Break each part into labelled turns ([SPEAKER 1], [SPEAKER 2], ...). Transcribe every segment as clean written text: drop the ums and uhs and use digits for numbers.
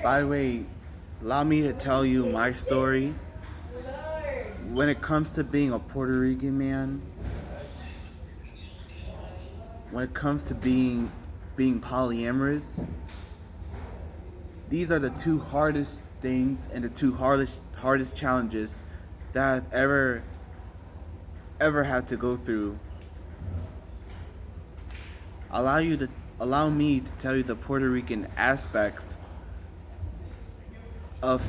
[SPEAKER 1] By the way, allow me to tell you my story. When it comes to being a Puerto Rican man, when it comes to being polyamorous, these are the two hardest things and the two hardest challenges that I've ever had to go through. Allow me to tell you the Puerto Rican aspects of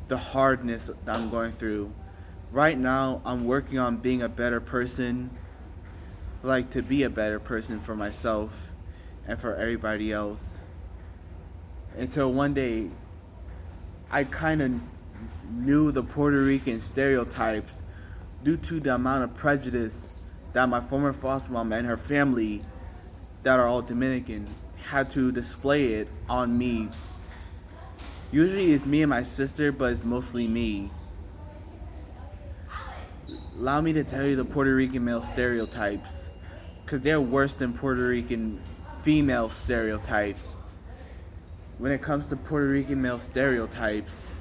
[SPEAKER 1] the hardness that I'm going through. Right now, I'm working on being a better person, like to be a better person for myself and for everybody else. Until one day, I kind of knew the Puerto Rican stereotypes due to the amount of prejudice that my former foster mom and her family, that are all Dominican, had to display it on me. Usually it's me and my sister, but it's mostly me. Allow me to tell you the Puerto Rican male stereotypes, because they're worse than Puerto Rican female stereotypes. When it comes to Puerto Rican male stereotypes,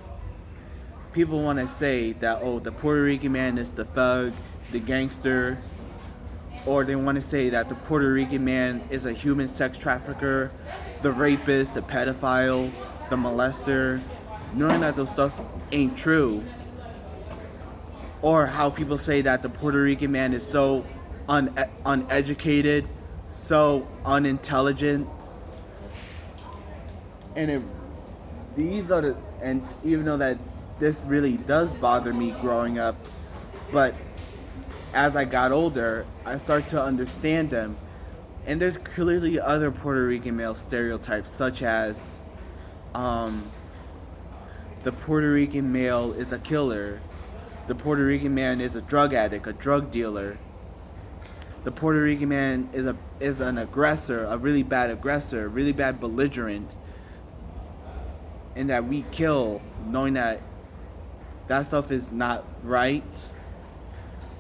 [SPEAKER 1] people want to say that, oh, the Puerto Rican man is the thug, the gangster, or they want to say that the Puerto Rican man is a human sex trafficker, the rapist, the pedophile, the molester, knowing that those stuff ain't true. Or how people say that the Puerto Rican man is so uneducated, so unintelligent. And even though that this really does bother me growing up, but as I got older, I start to understand them. And there's clearly other Puerto Rican male stereotypes, such as the Puerto Rican male is a killer. The Puerto Rican man is a drug addict, a drug dealer. The Puerto Rican man is an aggressor, a really bad belligerent, and that we kill, knowing that stuff is not right.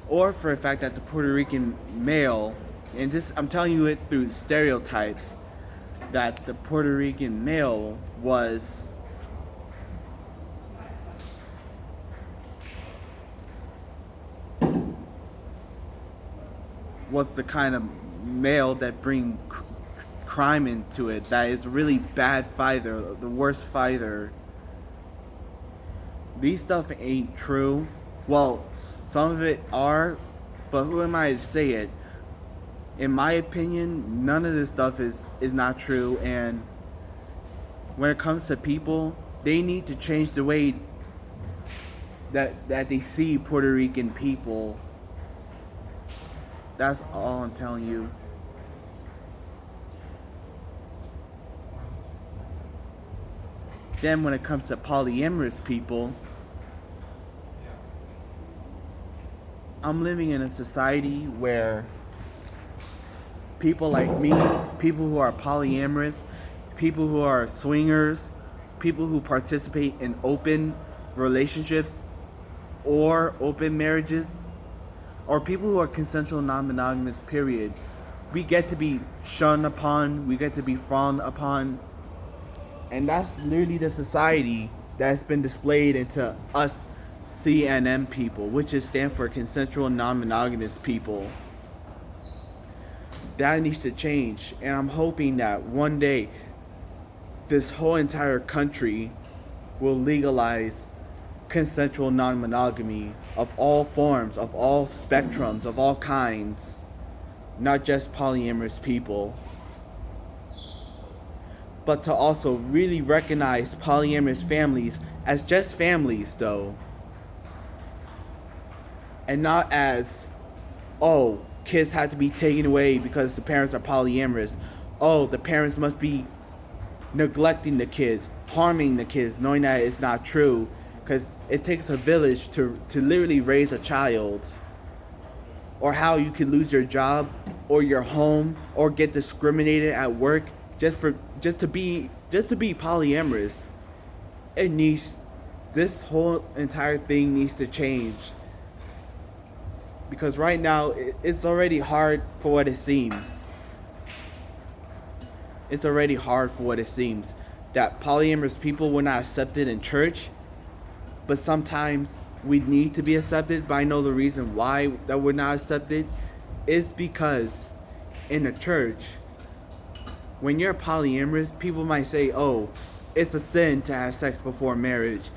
[SPEAKER 1] Or for the fact that the Puerto Rican male, and this I'm telling you it through stereotypes, that the Puerto Rican male was the kind of male that bring crime into it, that is a really bad fighter, the worst fighter. These stuff ain't true. Well, some of it are, but who am I to say it? In my opinion, none of this stuff is not true, and when it comes to people, they need to change the way that they see Puerto Rican people. That's all I'm telling you. Then when it comes to polyamorous people, I'm living in a society where people like me, people who are polyamorous, people who are swingers, people who participate in open relationships or open marriages, or people who are consensual non-monogamous, period, we get to be shunned upon, we get to be frowned upon. And that's literally the society that's been displayed into us CNM people, which is stand for consensual non-monogamous people. That needs to change, and I'm hoping that one day this whole entire country will legalize consensual non-monogamy of all forms, of all spectrums, of all kinds, not just polyamorous people, but to also really recognize polyamorous families as just families, though, and not as, oh, kids had to be taken away because the parents are polyamorous. Oh, the parents must be neglecting the kids, harming the kids, knowing that it's not true, because it takes a village to literally raise a child. Or how you can lose your job or your home or get discriminated at work just to be polyamorous. This whole entire thing needs to change, because right now it's already hard for what it seems. It's already hard for what it seems. that polyamorous people were not accepted in church, but sometimes we need to be accepted. But I know the reason why that we're not accepted is because in the church, when you're polyamorous, people might say, "Oh, it's a sin to have sex before marriage.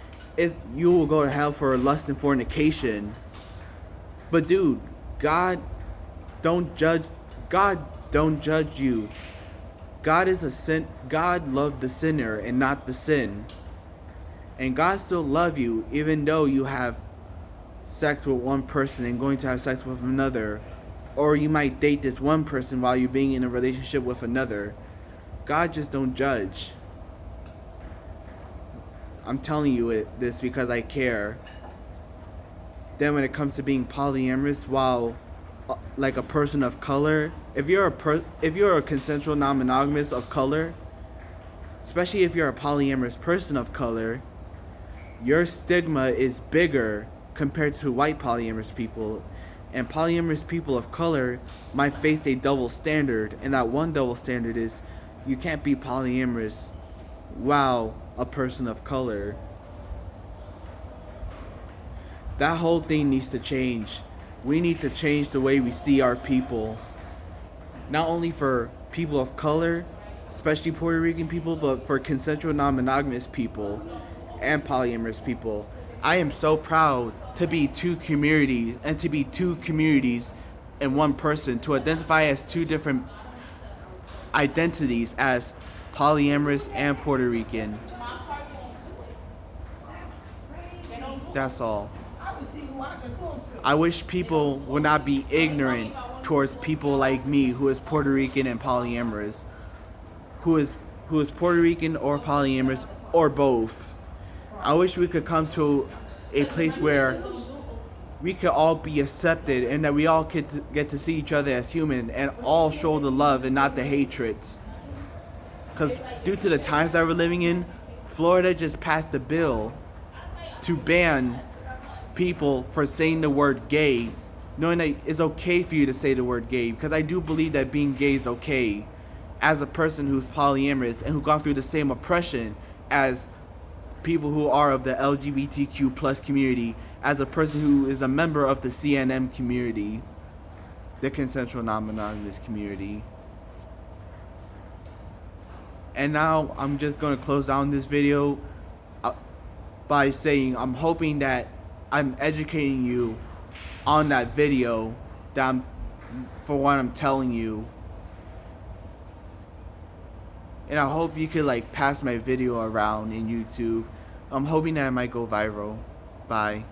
[SPEAKER 1] You will go to hell for lust and fornication." But dude, God don't judge. God don't judge you. God is a sin. God loved the sinner and not the sin. And God still love you even though you have sex with one person and going to have sex with another, or you might date this one person while you're being in a relationship with another. God just don't judge. I'm telling you this because I care. Then when it comes to being polyamorous, while like a person of color, if you're a consensual non-monogamous of color, especially if you're a polyamorous person of color, your stigma is bigger compared to white polyamorous people. And polyamorous people of color might face a double standard, and that one double standard is you can't be polyamorous while a person of color. That whole thing needs to change. We need to change the way we see our people. Not only for people of color, especially Puerto Rican people, but for consensual non-monogamous people and polyamorous people. I am so proud to be two communities in one person, to identify as two different identities as polyamorous and Puerto Rican. That's all. I wish people would not be ignorant towards people like me who is Puerto Rican and polyamorous, who is Puerto Rican or polyamorous or both. I wish we could come to a place where we could all be accepted and that we all get to see each other as human and all show the love and not the hatreds. Because due to the times that we're living in, Florida just passed a bill to ban people for saying the word gay, knowing that it's okay for you to say the word gay, because I do believe that being gay is okay as a person who's polyamorous and who gone through the same oppression as people who are of the LGBTQ plus community, as a person who is a member of the CNM community, the consensual non-monogamous community. And now I'm just going to close down this video by saying I'm hoping that I'm educating you on that video for what I'm telling you. And I hope you could like pass my video around in YouTube. I'm hoping that it might go viral. Bye.